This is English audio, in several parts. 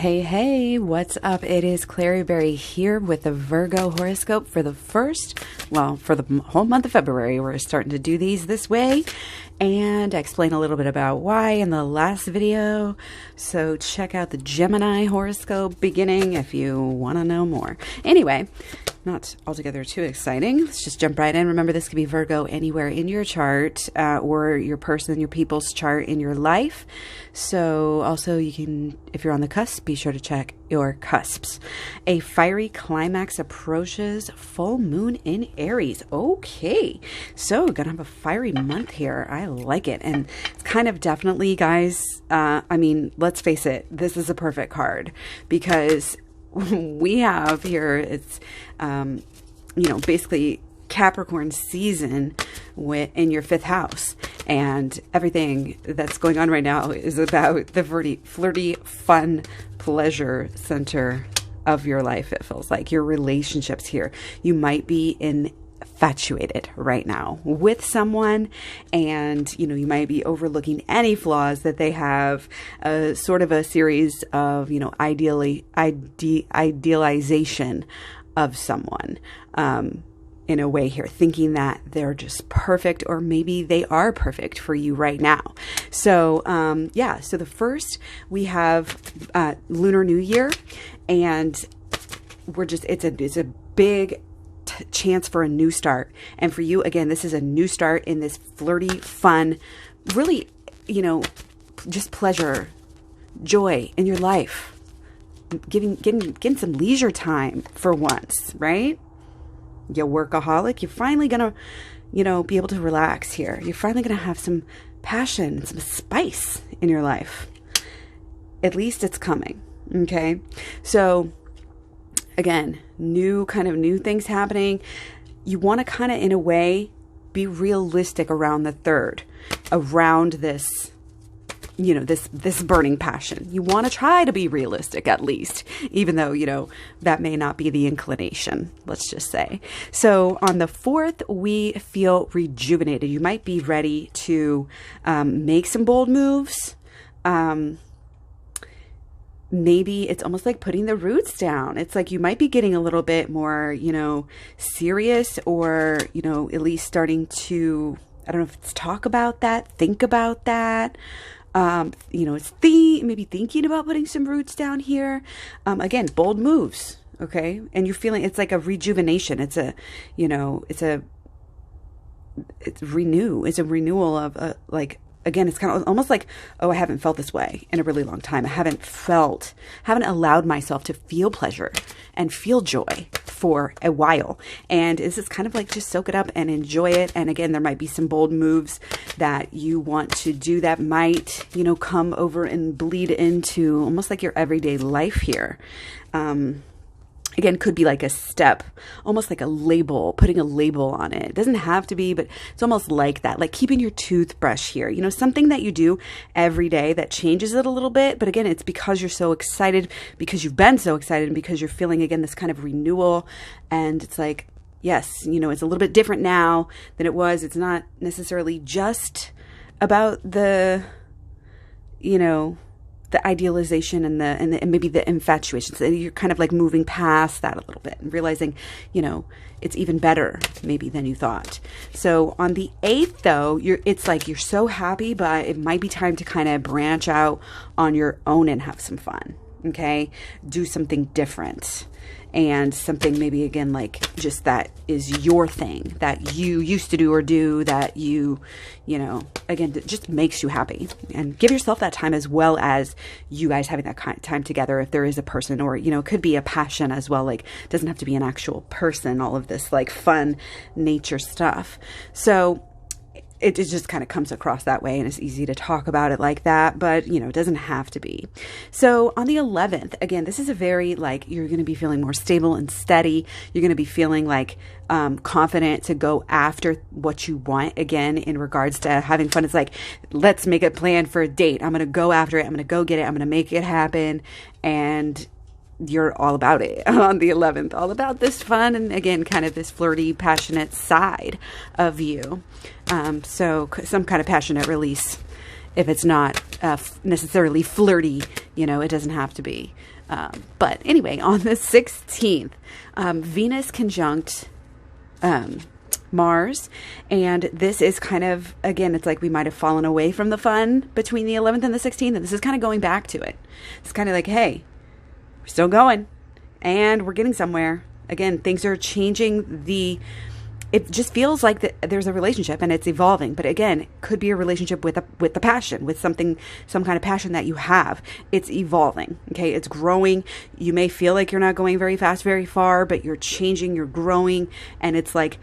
Hey, what's up? It is Klaireeberry here with the Virgo Horoscope for the for the whole month of February. We're starting to do these this way, and I explained a little bit about why in the last video. So check out the Gemini horoscope beginning if you want to know more. Anyway, not altogether too exciting. Let's just jump right in. Remember, this could be Virgo anywhere in your chart or your person, your people's chart in your life. So also you can, if you're on the cusp, be sure to check your cusps. A fiery climax approaches, full moon in Aries. Okay, so we're gonna have a fiery month here. I like it. And it's kind of definitely, guys, I mean, let's face it, this is a perfect card because we have here, it's, basically Capricorn season in your fifth house, and everything that's going on right now is about the flirty, fun, pleasure center of your life. It feels like your relationships here. You might be infatuated right now with someone, and you might be overlooking any flaws that they have, sort of a series of idealization of someone in a way here, thinking that they're just perfect, or maybe they are perfect for you right now. So so the first, we have Lunar New Year, and it's a big chance for a new start. And for you, again, this is a new start in this flirty, fun, really, just pleasure, joy in your life, getting some leisure time for once, right? You're workaholic. You're finally gonna, be able to relax here. You're finally gonna have some passion and some spice in your life. At least it's coming. Okay, so again, new things happening. You want to kind of, in a way, be realistic around the third, around this, this burning passion. You want to try to be realistic, at least, even though, that may not be the inclination, let's just say. So on the 4th, we feel rejuvenated. You might be ready to make some bold moves. Maybe it's almost like putting the roots down. It's like you might be getting a little bit more, serious, or, at least starting to, I don't know if it's talk about that, think about that. It's maybe thinking about putting some roots down here. Again, bold moves. Okay. And you're feeling, it's like a rejuvenation. It's a renewal of again, it's kind of almost like, I haven't felt this way in a really long time. I haven't allowed myself to feel pleasure and feel joy for a while. And this is kind of like, just soak it up and enjoy it. And again, there might be some bold moves that you want to do that might, come over and bleed into almost like your everyday life here. Again, could be like a step, almost like a label, putting a label on it. It doesn't have to be, but it's almost like that, like keeping your toothbrush here, something that you do every day that changes it a little bit. But again, it's because you're so excited, because you've been so excited, and because you're feeling, again, this kind of renewal. And it's like, yes, it's a little bit different now than it was. It's not necessarily just about the, the idealization and maybe the infatuation. So you're kind of like moving past that a little bit and realizing, it's even better maybe than you thought. So on the 8th, though, it's like you're so happy, but it might be time to kind of branch out on your own and have some fun. Okay, do something different. And something maybe, again, like just that is your thing that you used to do, or do that again, just makes you happy. And give yourself that time, as well as you guys having that kind of time together. If there is a person, or, it could be a passion as well. Like, it doesn't have to be an actual person, all of this like fun nature stuff. So it just kind of comes across that way, and it's easy to talk about it like that, but it doesn't have to be. So on the 11th, again, this is a very, like, you're going to be feeling more stable and steady. You're going to be feeling like confident to go after what you want, again, in regards to having fun. It's like, let's make a plan for a date. I'm going to go after it. I'm going to go get it. I'm going to make it happen. And you're all about it on the 11th, all about this fun and, again, kind of this flirty, passionate side of you. So some kind of passionate release if it's not necessarily flirty, you know, it doesn't have to be. But anyway, on the 16th, Venus conjunct Mars. And this is kind of, again, it's like we might have fallen away from the fun between the 11th and the 16th. And this is kind of going back to it. It's kind of like, hey, we're still going and we're getting somewhere. Again, things are changing. It just feels like there's a relationship and it's evolving. But again, it could be a relationship with the passion, with some kind of passion that you have. It's evolving. Okay. It's growing. You may feel like you're not going very fast, very far, but you're changing, you're growing. And it's like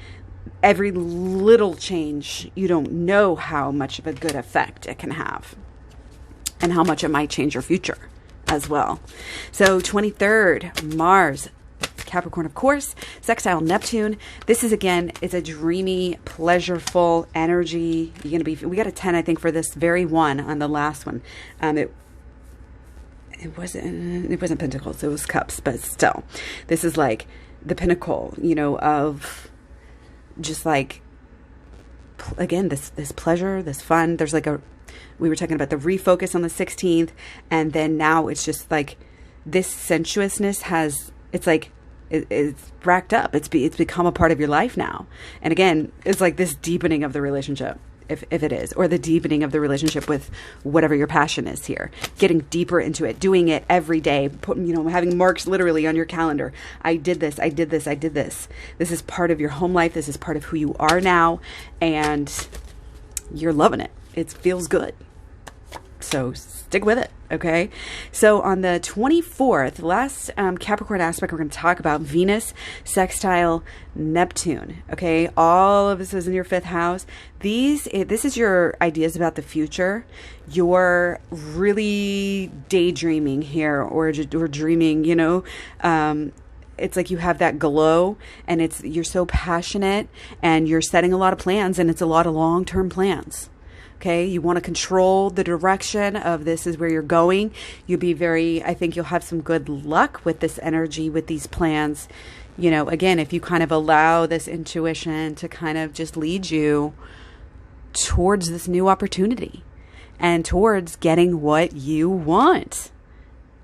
every little change, you don't know how much of a good effect it can have and how much it might change your future as well. So 23rd, Mars, Capricorn, of course, sextile Neptune. This is, again, it's a dreamy, pleasureful energy. We got a 10, I think, for this very one on the last one. It wasn't pentacles, it was cups, but still, this is like the pinnacle, you know, of just like, again, this pleasure, this fun. There's like we were talking about the refocus on the 16th, and then now it's just like this sensuousness it's like, it's racked up. It's become a part of your life now. And again, it's like this deepening of the relationship, if it is, or the deepening of the relationship with whatever your passion is here, getting deeper into it, doing it every day, having marks literally on your calendar. I did this. I did this. I did this. This is part of your home life. This is part of who you are now. And you're loving it. It feels good. So stick with it. Okay. So on the 24th, last Capricorn aspect, we're going to talk about Venus, sextile Neptune. Okay. All of this is in your 5th house. This is your ideas about the future. You're really daydreaming here or dreaming, it's like you have that glow and you're so passionate and you're setting a lot of plans, and it's a lot of long-term plans. Okay, you want to control the direction of this is where you're going. I think you'll have some good luck with this energy, with these plans. Again, if you kind of allow this intuition to kind of just lead you towards this new opportunity and towards getting what you want.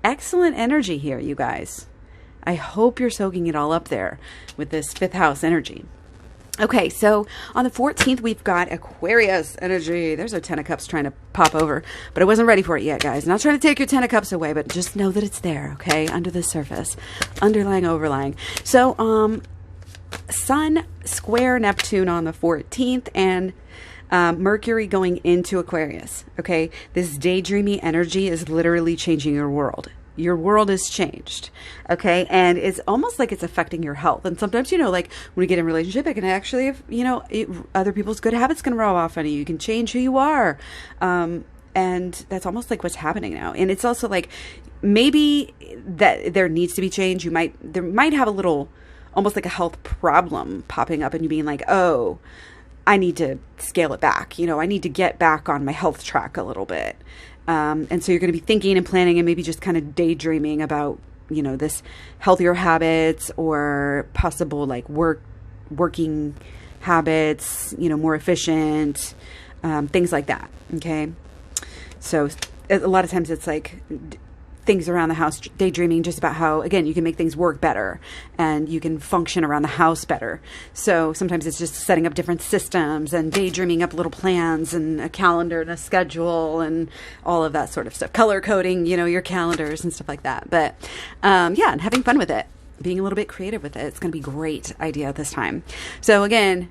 Excellent energy here, you guys. I hope you're soaking it all up there with this 5th house energy. Okay, so on the 14th, we've got Aquarius energy. There's our 10 of Cups trying to pop over, but I wasn't ready for it yet, guys. Not trying to take your 10 of Cups away, but just know that it's there, okay, under the surface, underlying, overlying. So, Sun square Neptune on the 14th, and Mercury going into Aquarius, okay? This daydreamy energy is literally changing your world. Your world has changed, okay? And it's almost like it's affecting your health. And sometimes, like when we get in a relationship, it can actually, other people's good habits can rub off on you. You can change who you are. And that's almost like what's happening now. And it's also like maybe that there needs to be change. There might have a little, almost like a health problem popping up and you being like, oh, I need to scale it back. I need to get back on my health track a little bit. And so you're going to be thinking and planning and maybe just kind of daydreaming about, this healthier habits or possible like working habits, more efficient, things like that. Okay. So a lot of times it's like things around the house, daydreaming just about how, again, you can make things work better and you can function around the house better. So sometimes it's just setting up different systems and daydreaming up little plans and a calendar and a schedule and all of that sort of stuff. Color coding, your calendars and stuff like that. But and having fun with it, being a little bit creative with it. It's going to be a great idea this time. So again,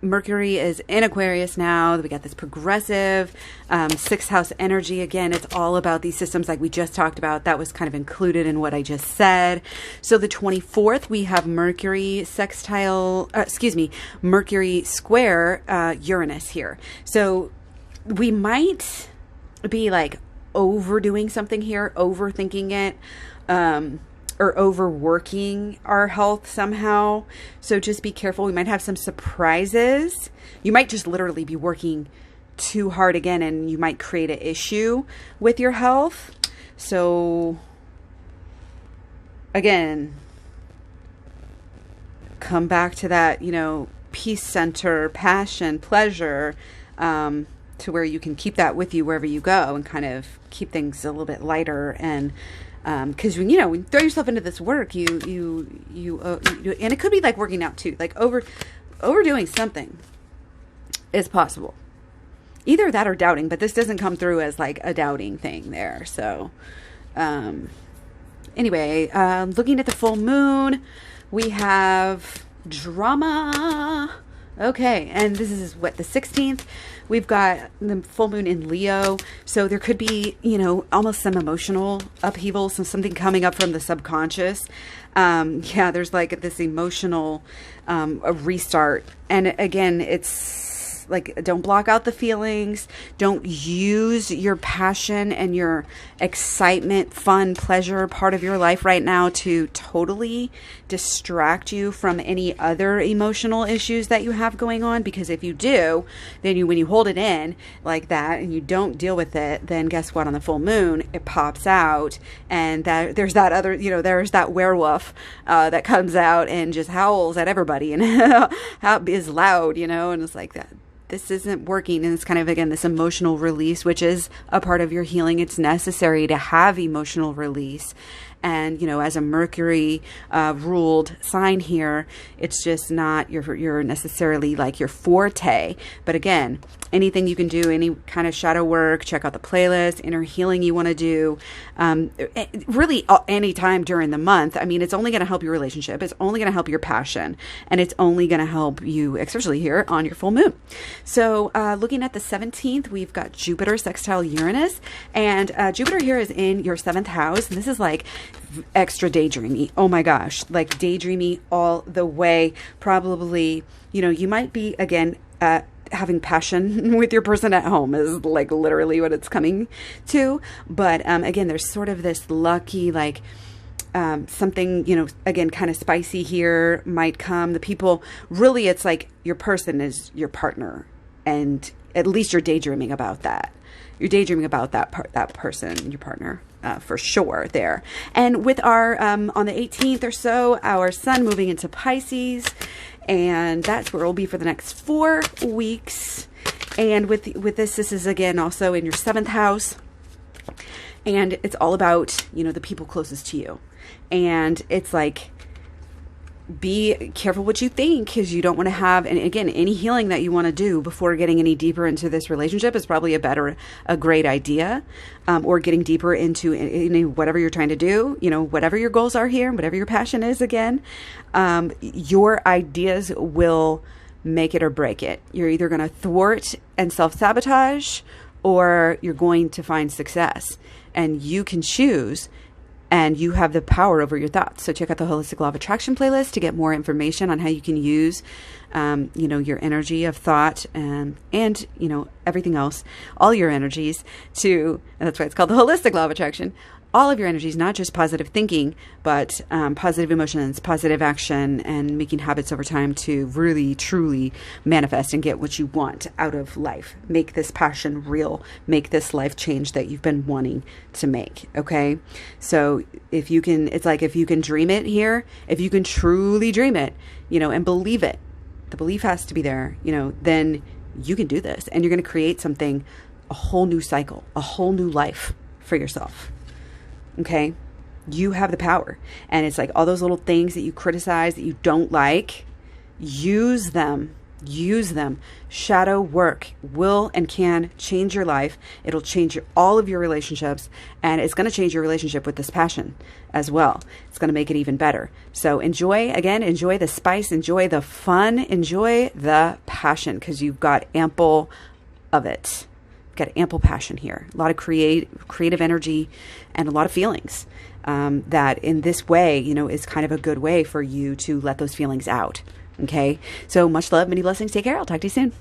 Mercury is in Aquarius now. We got this progressive 6th house energy. Mercury it's all about these systems like we just talked about. That was kind of included in what I just said. So the 24th, we have Mercury Mercury square Uranus here. So we might be like overdoing something here, overthinking it, or overworking our health somehow. So just be careful. We might have some surprises. You might just literally be working too hard again, and you might create an issue with your health. So again, come back to that, peace center, passion, pleasure, to where you can keep that with you wherever you go and kind of keep things a little bit lighter. And because when you throw yourself into this work, you and it could be like working out too, like overdoing something is possible. Either that or doubting, but this doesn't come through as like a doubting thing there. So anyway, looking at the full moon, we have drama. Okay, and this is what, the 16th? We've got the full moon in Leo. So there could be, almost some emotional upheaval, something coming up from the subconscious. Yeah, there's like this emotional a restart. And again, it's like, don't block out the feelings. Don't use your passion and your excitement, fun, pleasure part of your life right now to totally distract you from any other emotional issues that you have going on. Because if you do, then when you hold it in like that and you don't deal with it, then guess what? On the full moon, it pops out, and there's that other, there's that werewolf that comes out and just howls at everybody and is loud, and it's like that. This isn't working. And it's kind of, again, this emotional release, which is a part of your healing. It's necessary to have emotional release. And, as a Mercury ruled sign here, it's just not your necessarily like your forte. But again, anything you can do, any kind of shadow work, check out the playlist, inner healing you want to do, really any time during the month. I mean, it's only going to help your relationship. It's only going to help your passion. And it's only going to help you, especially here on your full moon. So looking at the 17th, we've got Jupiter sextile Uranus. And Jupiter here is in your 7th house. And this is like extra daydreamy. Oh my gosh, like daydreamy all the way. Probably, you might be, again, having passion with your person at home is like literally what it's coming to. But again, there's sort of this lucky, like something, again, kind of spicy here might come. The people, really, it's like your person is your partner, and at least you're daydreaming about that. You're daydreaming about that person, your partner, for sure there. And with our, on the 18th or so, our sun moving into Pisces, and that's where we'll be for the next 4 weeks. And with this is again also in your 7th house, and it's all about, the people closest to you. And it's like, be careful what you think, because you don't want to have, and again, any healing that you want to do before getting any deeper into this relationship is probably a great idea, or getting deeper into whatever you're trying to do, whatever your goals are here, whatever your passion is, again, your ideas will make it or break it. You're either going to thwart and self-sabotage, or you're going to find success, and you can choose. And you have the power over your thoughts. So check out the Holistic Law of Attraction playlist to get more information on how you can use, your energy of thought and everything else, all your energies and that's why it's called the Holistic Law of Attraction. All of your energies, not just positive thinking, but positive emotions, positive action, and making habits over time to really, truly manifest and get what you want out of life. Make this passion real. Make this life change that you've been wanting to make. Okay? So if you can, it's like if you can dream it here, if you can truly dream it, and believe it, the belief has to be there, then you can do this. And you're going to create something, a whole new cycle, a whole new life for yourself. Okay, you have the power. And it's like all those little things that you criticize, that you don't like, use them. Shadow work will and can change your life. It'll change all of your relationships, and it's going to change your relationship with this passion as well. It's going to make it even better. So enjoy the spice, enjoy the fun, enjoy the passion, because you've got ample of it. Got ample passion here, a lot of creative energy and a lot of feelings, that in this way, is kind of a good way for you to let those feelings out. Okay. So much love, many blessings. Take care. I'll talk to you soon.